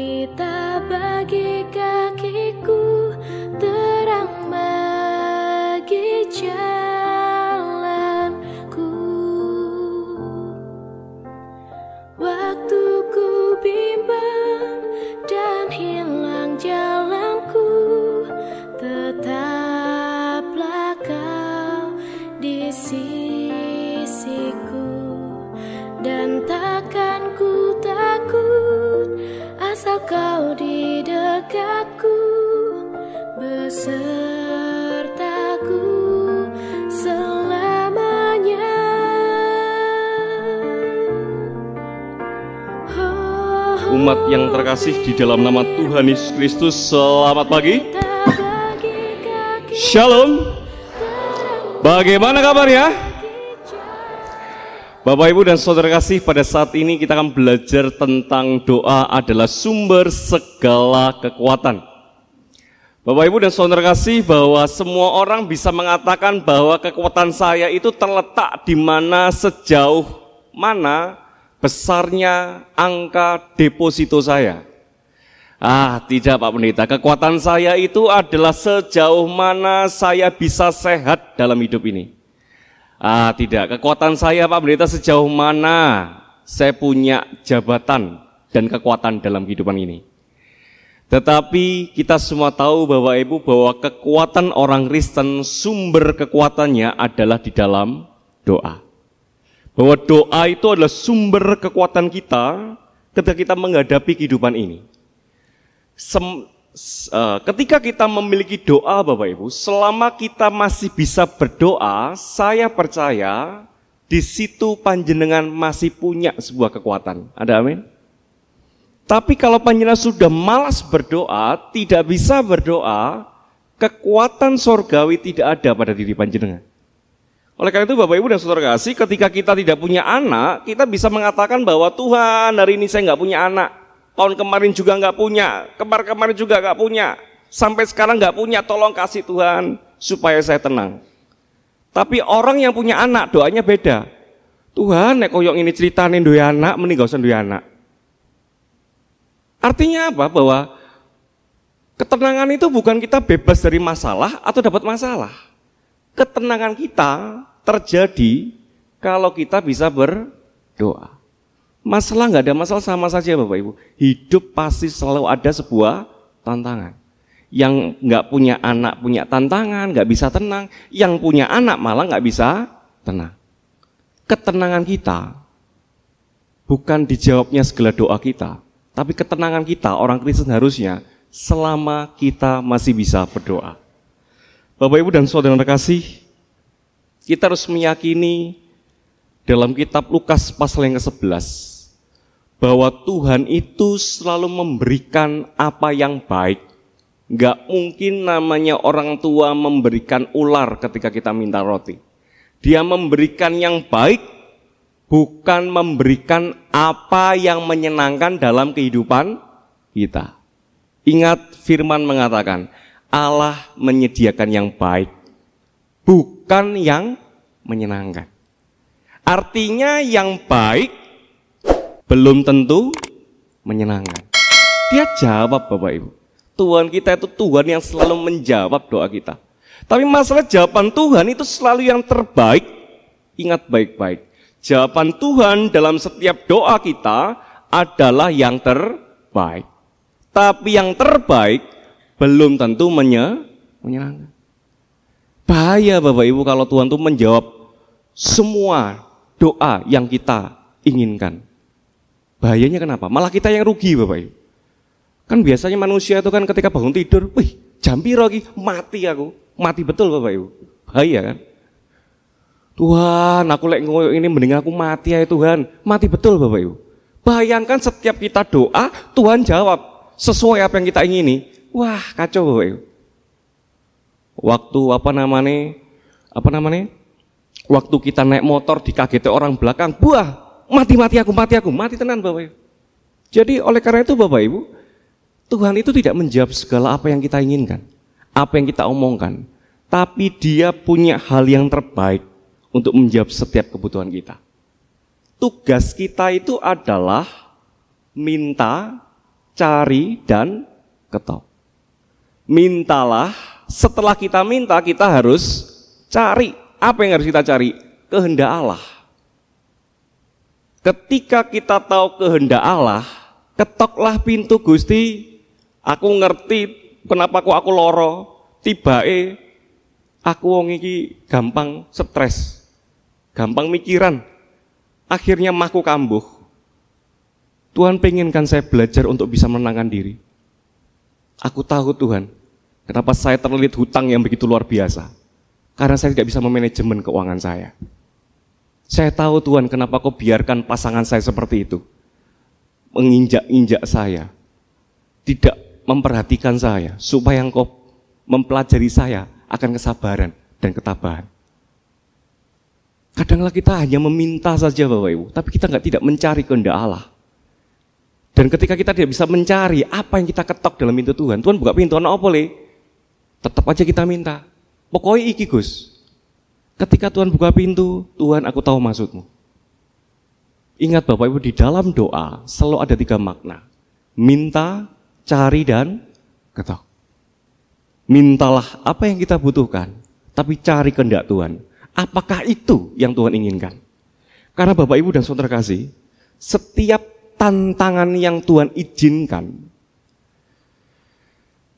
pelita bagi kakiku, terang bagi jalanku. Waktu ku bimbang dan hilang jalanku, tetaplah kau di sisiku. Dan takkan ku takut asal kau di dekatku, besertaku selamanya. Umat yang terkasih di dalam nama Tuhan Yesus Kristus, selamat pagi. Shalom. Bagaimana kabarnya? Bapak, Ibu, dan saudara kasih, pada saat ini kita akan belajar tentang doa adalah sumber segala kekuatan. Bapak, Ibu, dan saudara kasih, bahwa semua orang bisa mengatakan bahwa kekuatan saya itu terletak di mana, sejauh mana besarnya angka deposito saya. Tidak Pak Pendeta, kekuatan saya itu adalah sejauh mana saya bisa sehat dalam hidup ini. Tidak, kekuatan saya Pak Pendeta sejauh mana saya punya jabatan dan kekuatan dalam kehidupan ini. Tetapi kita semua tahu Bapak Ibu bahwa kekuatan orang Kristen, sumber kekuatannya adalah di dalam doa. Bahwa doa itu adalah sumber kekuatan kita ketika kita menghadapi kehidupan ini. Ketika kita memiliki doa Bapak Ibu, selama kita masih bisa berdoa, saya percaya di situ panjenengan masih punya sebuah kekuatan. Ada amin? Tapi kalau panjenengan sudah malas berdoa, tidak bisa berdoa, kekuatan sorgawi tidak ada pada diri panjenengan. Oleh karena itu Bapak Ibu dan saudara kasih, ketika kita tidak punya anak, kita bisa mengatakan bahwa Tuhan, hari ini saya nggak punya anak. Tahun kemarin juga nggak punya, kemarin juga nggak punya, sampai sekarang nggak punya, tolong kasih Tuhan supaya saya tenang. Tapi orang yang punya anak doanya beda. Tuhan, nek koyong ini ceritain duwe anak, mending gak usah duwe anak. Artinya apa? Bahwa ketenangan itu bukan kita bebas dari masalah atau dapat masalah. Ketenangan kita terjadi kalau kita bisa berdoa. Masalah nggak ada masalah, sama saja Bapak Ibu. Hidup pasti selalu ada sebuah tantangan. Yang nggak punya anak punya tantangan, nggak bisa tenang. Yang punya anak malah nggak bisa tenang. Ketenangan kita bukan dijawabnya segala doa kita, tapi ketenangan kita orang Kristen harusnya selama kita masih bisa berdoa. Bapak Ibu dan saudara terkasih, kita harus meyakini dalam kitab Lukas pasal yang ke-11 bahwa Tuhan itu selalu memberikan apa yang baik. Enggak mungkin namanya orang tua memberikan ular ketika kita minta roti. Dia memberikan yang baik, bukan memberikan apa yang menyenangkan dalam kehidupan kita. Ingat firman mengatakan, Allah menyediakan yang baik, bukan yang menyenangkan. Artinya yang baik belum tentu menyenangkan. Dia jawab Bapak Ibu. Tuhan kita itu Tuhan yang selalu menjawab doa kita. Tapi masalah jawaban Tuhan itu selalu yang terbaik. Ingat baik-baik. Jawaban Tuhan dalam setiap doa kita adalah yang terbaik. Tapi yang terbaik belum tentu menyenangkan. Bahaya Bapak Ibu kalau Tuhan itu menjawab semua doa yang kita inginkan. Bahayanya kenapa? Malah kita yang rugi Bapak Ibu. Kan biasanya manusia itu kan ketika bangun tidur, wih jam piro iki, mati aku. Mati betul Bapak Ibu. Bahaya kan? Tuhan, aku lek ngoyo ini mending aku mati ya Tuhan. Mati betul Bapak Ibu. Bayangkan setiap kita doa, Tuhan jawab sesuai apa yang kita ingini. Wah, kacau Bapak Ibu. Waktu waktu kita naik motor dikageti orang belakang, buah, mati tenan Bapak Ibu. Jadi oleh karena itu Bapak Ibu, Tuhan itu tidak menjawab segala apa yang kita inginkan, apa yang kita omongkan, tapi Dia punya hal yang terbaik untuk menjawab setiap kebutuhan kita. Tugas kita itu adalah minta, cari, dan ketok. Mintalah, setelah kita minta kita harus cari. Apa yang harus kita cari? Kehendak Allah. Ketika kita tahu kehendak Allah, ketoklah pintu. Gusti, aku ngerti kenapa aku loro, tibae aku wong iki gampang stres, gampang mikiran, akhirnya maku kambuh. Tuhan penginkan saya belajar untuk bisa menenangkan diri. Aku tahu Tuhan, kenapa saya terlilit hutang yang begitu luar biasa. Karena saya tidak bisa memanajemen keuangan saya. Saya tahu Tuhan, kenapa Kau biarkan pasangan saya seperti itu. Menginjak-injak saya. Tidak memperhatikan saya. Supaya Engkau mempelajari saya akan kesabaran dan ketabahan. Kadanglah kita hanya meminta saja Bapak Ibu, tapi kita tidak mencari kehendak Allah. Dan ketika kita tidak bisa mencari apa yang kita ketok dalam pintu Tuhan, Tuhan buka pintu, apa boleh? Tetap aja kita minta. Pokoknya iki Gus. Ketika Tuhan buka pintu, Tuhan aku tahu maksudmu. Ingat Bapak Ibu, di dalam doa selalu ada 3 makna. Minta, cari, dan ketok. Mintalah apa yang kita butuhkan, tapi cari kehendak Tuhan. Apakah itu yang Tuhan inginkan? Karena Bapak Ibu dan Saudara kasih, setiap tantangan yang Tuhan izinkan,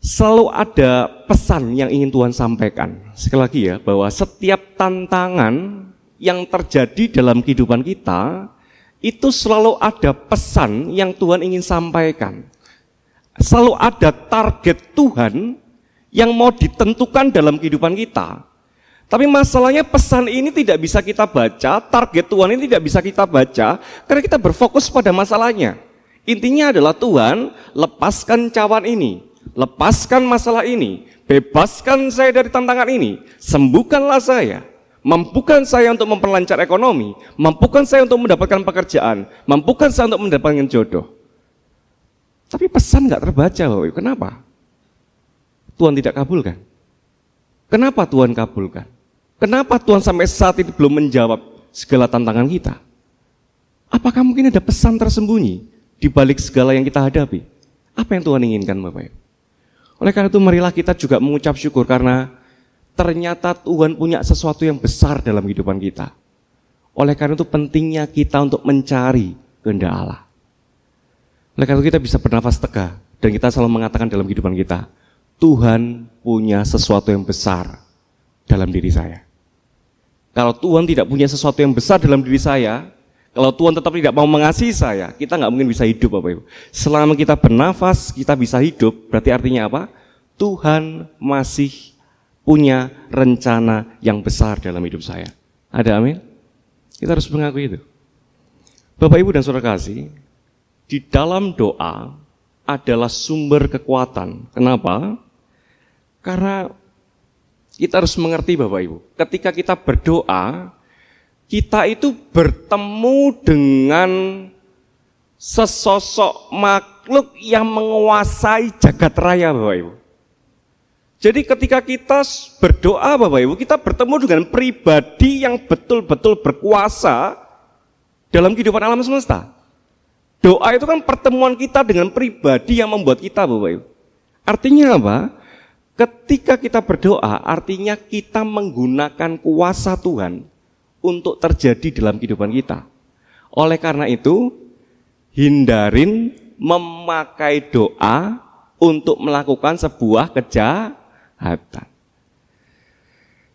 selalu ada pesan yang ingin Tuhan sampaikan. Sekali lagi ya, bahwa setiap tantangan yang terjadi dalam kehidupan kita, itu selalu ada pesan yang Tuhan ingin sampaikan. Selalu ada target Tuhan yang mau ditentukan dalam kehidupan kita. Tapi masalahnya pesan ini tidak bisa kita baca, target Tuhan ini tidak bisa kita baca, karena kita berfokus pada masalahnya. Intinya adalah Tuhan, lepaskan cawan ini. Lepaskan masalah ini, bebaskan saya dari tantangan ini, sembuhkanlah saya, mampukan saya untuk memperlancar ekonomi, mampukan saya untuk mendapatkan pekerjaan, mampukan saya untuk mendapatkan jodoh. Tapi pesan nggak terbaca Bapak Ibu. Kenapa? Tuhan tidak kabulkan. Kenapa Tuhan kabulkan? Kenapa Tuhan sampai saat ini belum menjawab segala tantangan kita? Apakah mungkin ada pesan tersembunyi di balik segala yang kita hadapi? Apa yang Tuhan inginkan Bapak Ibu? Oleh karena itu marilah kita juga mengucap syukur karena ternyata Tuhan punya sesuatu yang besar dalam kehidupan kita. Oleh karena itu pentingnya kita untuk mencari kehendak Allah. Oleh karena itu kita bisa bernafas tegak dan kita selalu mengatakan dalam kehidupan kita, Tuhan punya sesuatu yang besar dalam diri saya. Kalau Tuhan tidak punya sesuatu yang besar dalam diri saya, kalau Tuhan tetap tidak mau mengasihi saya, kita nggak mungkin bisa hidup Bapak Ibu. Selama kita bernafas, kita bisa hidup, berarti artinya apa? Tuhan masih punya rencana yang besar dalam hidup saya. Ada amin? Kita harus mengakui itu. Bapak Ibu dan Saudara kasih, di dalam doa adalah sumber kekuatan. Kenapa? Karena kita harus mengerti Bapak Ibu, ketika kita berdoa, kita itu bertemu dengan sesosok makhluk yang menguasai jagat raya Bapak Ibu. Jadi ketika kita berdoa Bapak Ibu, kita bertemu dengan pribadi yang betul-betul berkuasa dalam kehidupan alam semesta. Doa itu kan pertemuan kita dengan pribadi yang membuat kita Bapak Ibu. Artinya apa? Ketika kita berdoa, artinya kita menggunakan kuasa Tuhan untuk terjadi dalam kehidupan kita. Oleh karena itu, hindarin memakai doa untuk melakukan sebuah kejahatan.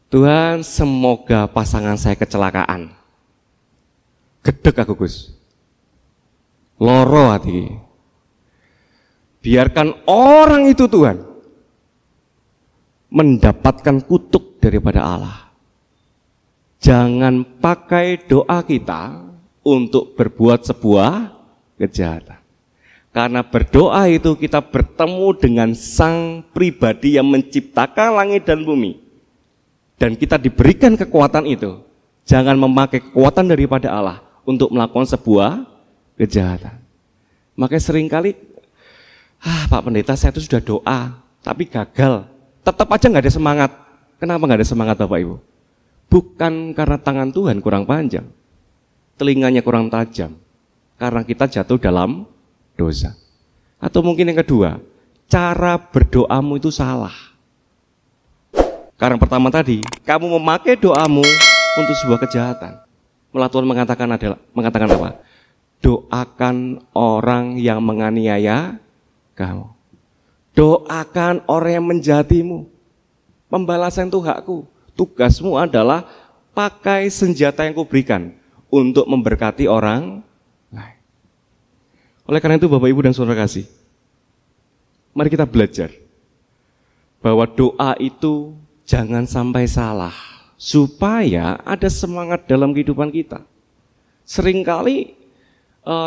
Tuhan, semoga pasangan saya kecelakaan. Gedeg aku Gus. Loro hati. Biarkan orang itu Tuhan mendapatkan kutuk daripada Allah. Jangan pakai doa kita untuk berbuat sebuah kejahatan. Karena berdoa itu kita bertemu dengan sang pribadi yang menciptakan langit dan bumi. Dan kita diberikan kekuatan itu. Jangan memakai kekuatan daripada Allah untuk melakukan sebuah kejahatan. Makanya seringkali, Pak Pendeta saya itu sudah doa, tapi gagal. Tetap aja nggak ada semangat. Kenapa nggak ada semangat Bapak Ibu? Bukan karena tangan Tuhan kurang panjang, telinganya kurang tajam, karena kita jatuh dalam dosa. Atau mungkin yang kedua, cara berdoamu itu salah. Karena pertama tadi, kamu memakai doamu untuk sebuah kejahatan. Malah Tuhan mengatakan apa? Doakan orang yang menganiaya kamu. Doakan orang yang menjatimu. Pembalasan itu hakku. Tugasmu adalah pakai senjata yang kuberikan untuk memberkati orang lain. Oleh karena itu Bapak Ibu dan Saudara kasih, mari kita belajar bahwa doa itu jangan sampai salah, supaya ada semangat dalam kehidupan kita. Seringkali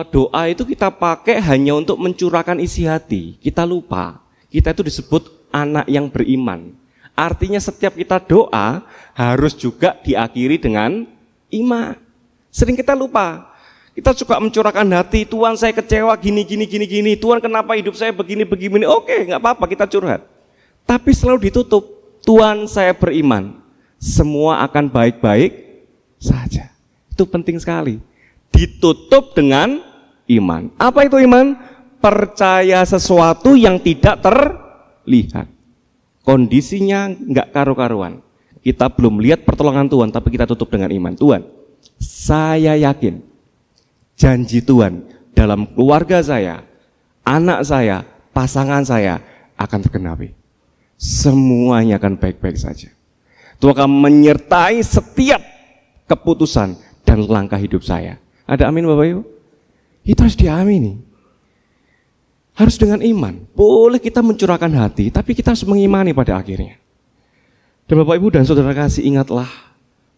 doa itu kita pakai hanya untuk mencurahkan isi hati. Kita lupa, kita itu disebut anak yang beriman. Artinya setiap kita doa harus juga diakhiri dengan iman. Sering kita lupa. Kita suka mencurahkan hati, Tuhan saya kecewa gini. Tuhan kenapa hidup saya begini. Oke, nggak apa-apa kita curhat. Tapi selalu ditutup, Tuhan saya beriman. Semua akan baik-baik saja. Itu penting sekali. Ditutup dengan iman. Apa itu iman? Percaya sesuatu yang tidak terlihat. Kondisinya nggak karu-karuan. Kita belum lihat pertolongan Tuhan, tapi kita tutup dengan iman. Tuhan, saya yakin janji Tuhan dalam keluarga saya, anak saya, pasangan saya akan tergenapi. Semuanya akan baik-baik saja. Tuhan akan menyertai setiap keputusan dan langkah hidup saya. Ada amin Bapak Ibu? Itu harus diamini. Harus dengan iman. Boleh kita mencurahkan hati, tapi kita harus mengimani pada akhirnya. Dan Bapak Ibu dan Saudara kasih, ingatlah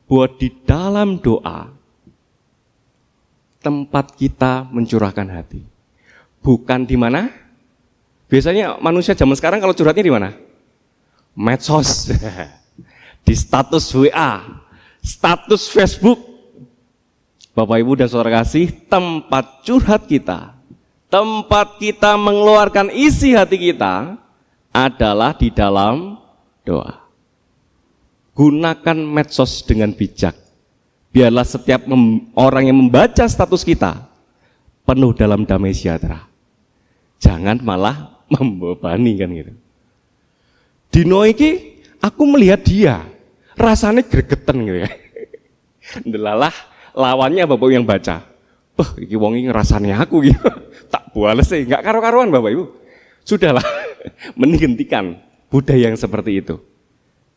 bahwa di dalam doa tempat kita mencurahkan hati. Bukan di mana? Biasanya manusia zaman sekarang kalau curhatnya di mana? Medsos. Di status WA, status Facebook. Bapak Ibu dan Saudara kasih, tempat curhat kita, tempat kita mengeluarkan isi hati kita adalah di dalam doa. Gunakan medsos dengan bijak. Biarlah setiap orang yang membaca status kita penuh dalam damai sejahtera. Jangan malah membebani kan gitu. Dino iki aku melihat dia, rasanya gregetan gitu ya. Delalah lawannya Bapak yang baca. Iki wong iki rasane aku gitu. Tak bales sih, enggak karu-karuan Bapak Ibu. Sudahlah, mending hentikan budaya yang seperti itu.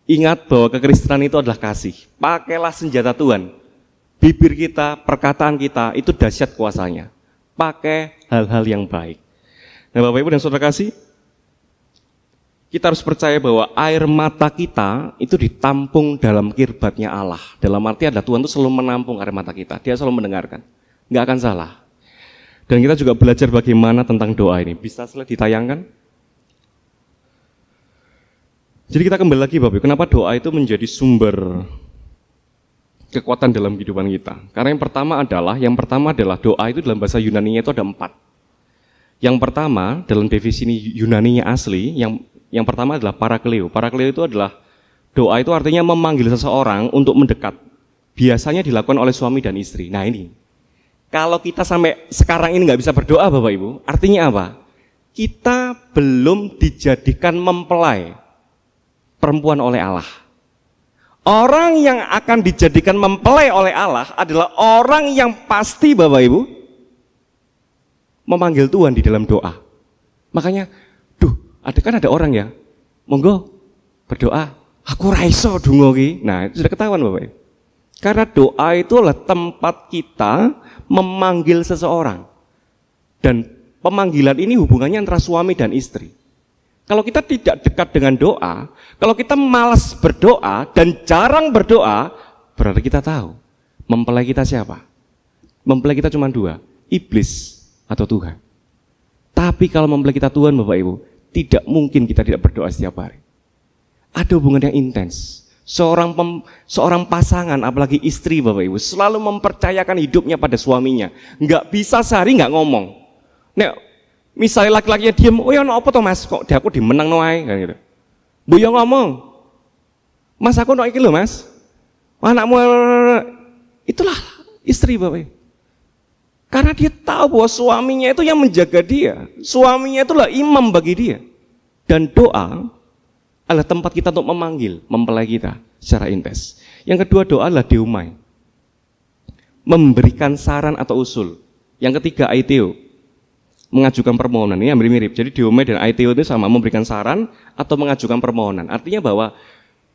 Ingat bahwa kekristenan itu adalah kasih. Pakailah senjata Tuhan. Bibir kita, perkataan kita itu dahsyat kuasanya. Pakai hal-hal yang baik. Nah Bapak Ibu dan Saudara kasih, kita harus percaya bahwa air mata kita itu ditampung dalam kirbatnya Allah. Dalam arti adalah Tuhan itu selalu menampung air mata kita. Dia selalu mendengarkan. Nggak akan salah. Dan kita juga belajar bagaimana tentang doa ini. Bisa slide ditayangkan? Jadi kita kembali lagi Bapak Ibu, kenapa doa itu menjadi sumber kekuatan dalam kehidupan kita? Karena yang pertama adalah doa itu dalam bahasa Yunani-nya itu ada 4. Yang pertama dalam definisi Yunani-nya asli, yang pertama adalah parakleo. Parakleo itu adalah doa itu artinya memanggil seseorang untuk mendekat. Biasanya dilakukan oleh suami dan istri. Nah ini, kalau kita sampai sekarang ini nggak bisa berdoa Bapak Ibu, artinya apa? Kita belum dijadikan mempelai perempuan oleh Allah. Orang yang akan dijadikan mempelai oleh Allah adalah orang yang pasti Bapak Ibu memanggil Tuhan di dalam doa. Makanya, ada orang ya, monggo berdoa, aku raiso dungo ki. Nah, itu sudah ketahuan Bapak Ibu. Karena doa itu adalah tempat kita memanggil seseorang. Dan pemanggilan ini hubungannya antara suami dan istri. Kalau kita tidak dekat dengan doa, kalau kita malas berdoa dan jarang berdoa, berarti kita tahu mempelai kita siapa? Mempelai kita cuma 2, iblis atau Tuhan. Tapi kalau mempelai kita Tuhan Bapak Ibu, tidak mungkin kita tidak berdoa setiap hari. Ada hubungan yang intens. Seorang pasangan, apalagi istri Bapak Ibu, selalu mempercayakan hidupnya pada suaminya. Nggak bisa sehari nggak ngomong. Nek, misalnya laki-lakinya diem, oh ya apa toh mas, kok aku dimenang noai kan gitu. Bu ya ngomong, mas aku no iki lho mas, anakmu, itulah istri Bapak Ibu. Karena dia tahu bahwa suaminya itu yang menjaga dia. Suaminya itulah imam bagi dia. Dan doa adalah tempat kita untuk memanggil mempelai kita secara intens. Yang kedua, doa adalah deumai, memberikan saran atau usul. Yang ketiga, aiteo, mengajukan permohonan. Ini hampir mirip. Jadi deumai dan aiteo itu sama, memberikan saran atau mengajukan permohonan. Artinya bahwa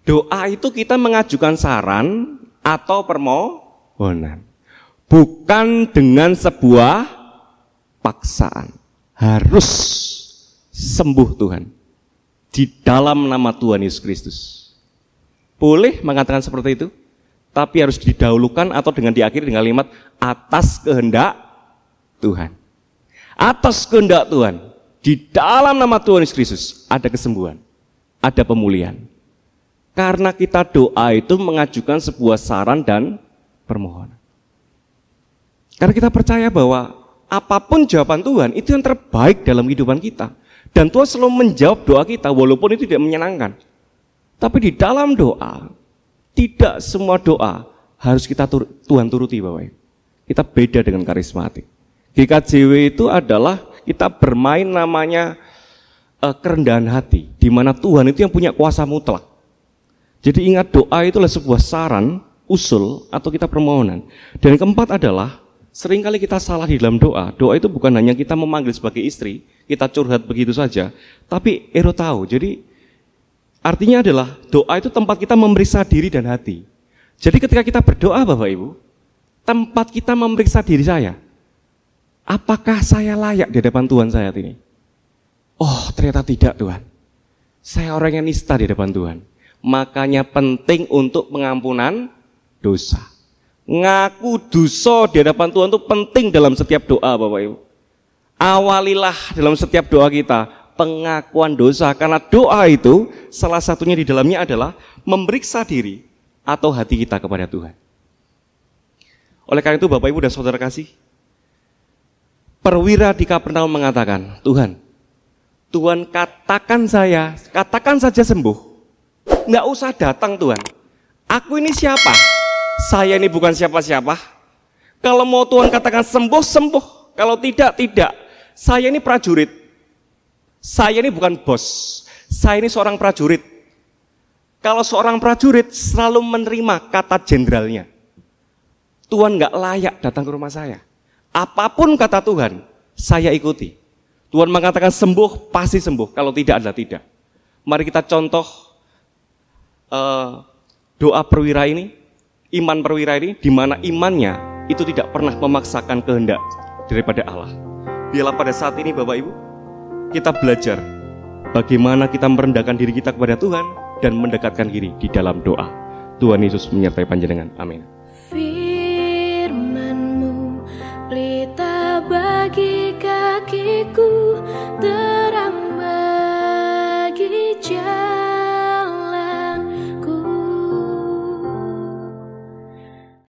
doa itu kita mengajukan saran atau permohonan, bukan dengan sebuah paksaan. Harus sembuh Tuhan di dalam nama Tuhan Yesus Kristus. Boleh mengatakan seperti itu, tapi harus didahulukan atau dengan diakhiri dengan kalimat atas kehendak Tuhan. Atas kehendak Tuhan, di dalam nama Tuhan Yesus Kristus ada kesembuhan, ada pemulihan. Karena kita doa itu mengajukan sebuah saran dan permohonan. Karena kita percaya bahwa apapun jawaban Tuhan itu yang terbaik dalam kehidupan kita. Dan Tuhan selalu menjawab doa kita walaupun itu tidak menyenangkan. Tapi di dalam doa, tidak semua doa harus kita Tuhan turuti Bapak Ibu. Kita beda dengan karismatik. GKJW itu adalah kita bermain namanya kerendahan hati, di mana Tuhan itu yang punya kuasa mutlak. Jadi ingat, doa itu adalah sebuah saran, usul, atau kita permohonan. Dan yang keempat adalah seringkali kita salah di dalam doa. Doa itu bukan hanya kita memanggil sebagai istri, kita curhat begitu saja, tapi tahu. Jadi artinya adalah doa itu tempat kita memeriksa diri dan hati. Jadi ketika kita berdoa Bapak Ibu, tempat kita memeriksa diri saya. Apakah saya layak di hadapan Tuhan saat ini? Oh, ternyata tidak Tuhan. Saya orang yang nista di hadapan Tuhan. Makanya penting untuk pengampunan dosa. Ngaku dosa di hadapan Tuhan itu penting dalam setiap doa Bapak Ibu. Awalilah dalam setiap doa kita pengakuan dosa, karena doa itu salah satunya di dalamnya adalah memeriksa diri atau hati kita kepada Tuhan. Oleh karena itu Bapak Ibu dan Saudara kasih, perwira di Kapernaum mengatakan, Tuhan katakan saja sembuh. Nggak usah datang Tuhan. Aku ini siapa? Saya ini bukan siapa-siapa. Kalau mau Tuhan katakan sembuh, sembuh. Kalau tidak, tidak. Saya ini prajurit. Saya ini bukan bos. Saya ini seorang prajurit. Kalau seorang prajurit selalu menerima kata jenderalnya. Tuhan nggak layak datang ke rumah saya. Apapun kata Tuhan, saya ikuti. Tuhan mengatakan sembuh, pasti sembuh. Kalau tidak adalah tidak. Mari kita contoh doa perwira ini, iman perwira ini, di mana imannya itu tidak pernah memaksakan kehendak daripada Allah. Biarlah pada saat ini Bapak Ibu, kita belajar bagaimana kita merendahkan diri kita kepada Tuhan dan mendekatkan diri di dalam doa. Tuhan Yesus menyertai panjenengan. Amin. Firman-Mu pelita bagi kakiku.